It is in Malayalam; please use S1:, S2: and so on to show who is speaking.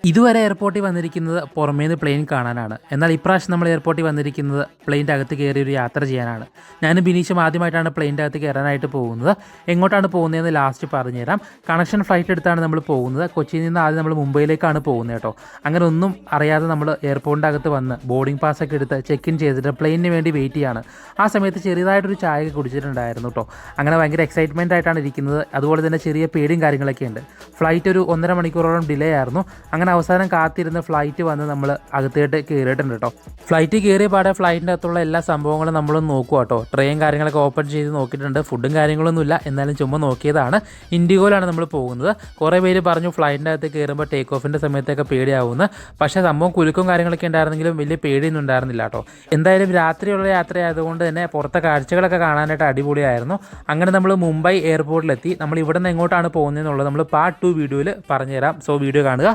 S1: ഇതുവരെ എയർപോർട്ടിൽ വന്നിരിക്കുന്നത് പുറമേന്ന് പ്ലെയിൻ കാണാനാണ്. എന്നാൽ ഇപ്രാവശ്യം നമ്മൾ എയർപോർട്ടിൽ വന്നിരിക്കുന്നത് പ്ലെയിൻ്റെ അകത്ത് കയറി ഒരു യാത്ര ചെയ്യാനാണ്. ഞാനും ബിനീഷും ആദ്യമായിട്ടാണ് പ്ലെയിൻ്റെ അകത്ത് കയറാനായിട്ട് പോകുന്നത്. എങ്ങോട്ടാണ് പോകുന്നതെന്ന് ലാസ്റ്റ് പറഞ്ഞുതരാം. കണക്ഷൻ ഫ്ലൈറ്റ് എടുത്താണ് നമ്മൾ പോകുന്നത്. കൊച്ചിയിൽ നിന്ന് ആദ്യം നമ്മൾ മുംബൈയിലേക്കാണ് പോകുന്നത് കേട്ടോ. അങ്ങനെ ഒന്നും അറിയാതെ നമ്മൾ എയർപോർട്ടിൻ്റെ അകത്ത് വന്ന് ബോർഡിംഗ് പാസ്സൊക്കെ എടുത്ത് ചെക്ക് ഇൻ ചെയ്തിട്ട് പ്ലെയിനിന് വേണ്ടി വെയിറ്റ് ചെയ്യാണ്. ആ സമയത്ത് ചെറിയതായിട്ടൊരു ചായ കുടിച്ചിട്ടുണ്ടായിരുന്നു കേട്ടോ. അങ്ങനെ ഭയങ്കര എക്സൈറ്റ്മെൻ്റ് ആയിട്ടാണ് ഇരിക്കുന്നത്. അതുപോലെ തന്നെ ചെറിയ പേടിയും കാര്യങ്ങളൊക്കെ ഉണ്ട്. ഫ്ലൈറ്റ് ഒരു 1.5 മണിക്കൂറോളം ഡിലേ ആയിരുന്നു. അങ്ങനെ അവസാനം കാത്തിരുന്ന് ഫ്ലൈറ്റ് വന്ന് നമ്മൾ അകത്തേട്ട് കയറിയിട്ടുണ്ട് കേട്ടോ. ഫ്ലൈറ്റ് കയറിയ പാടെ ഫ്ലൈറ്റിൻ്റെ അകത്തുള്ള എല്ലാ സംഭവങ്ങളും നമ്മളൊന്ന് നോക്കുക കേട്ടോ. ട്രെയിൻ കാര്യങ്ങളൊക്കെ ഓപ്പൺ ചെയ്ത് നോക്കിയിട്ടുണ്ട്. ഫുഡും കാര്യങ്ങളൊന്നുമില്ല, എന്നാലും ചുമ്മാ നോക്കിയതാണ്. ഇൻഡിഗോയിലാണ് നമ്മൾ പോകുന്നത്. കുറേ പേര് പറഞ്ഞു ഫ്ലൈറ്റിൻ്റെ അകത്ത് കയറുമ്പോൾ ടേക്ക് ഓഫിൻ്റെ സമയത്തൊക്കെ പേടിയാവുമെന്ന്. പക്ഷേ സംഭവം കുലുക്കും കാര്യങ്ങളൊക്കെ ഉണ്ടായിരുന്നെങ്കിലും വലിയ പേടിയൊന്നും ഉണ്ടായിരുന്നില്ല കേട്ടോ. എന്തായാലും രാത്രിയുള്ള യാത്രയായതുകൊണ്ട് തന്നെ പുറത്തെ കാഴ്ചകളൊക്കെ കാണാനായിട്ട് അടിപൊളിയായിരുന്നു. അങ്ങനെ നമ്മൾ മുംബൈ എയർപോർട്ടിലെത്തി. നമ്മൾ ഇവിടെ നിന്ന് എങ്ങോട്ടാണ് പോകുന്നതെന്നുള്ളത് നമ്മൾ പാർട്ട് 2 വീഡിയോയിൽ പറഞ്ഞുതരാം. സോ വീഡിയോ കാണുക.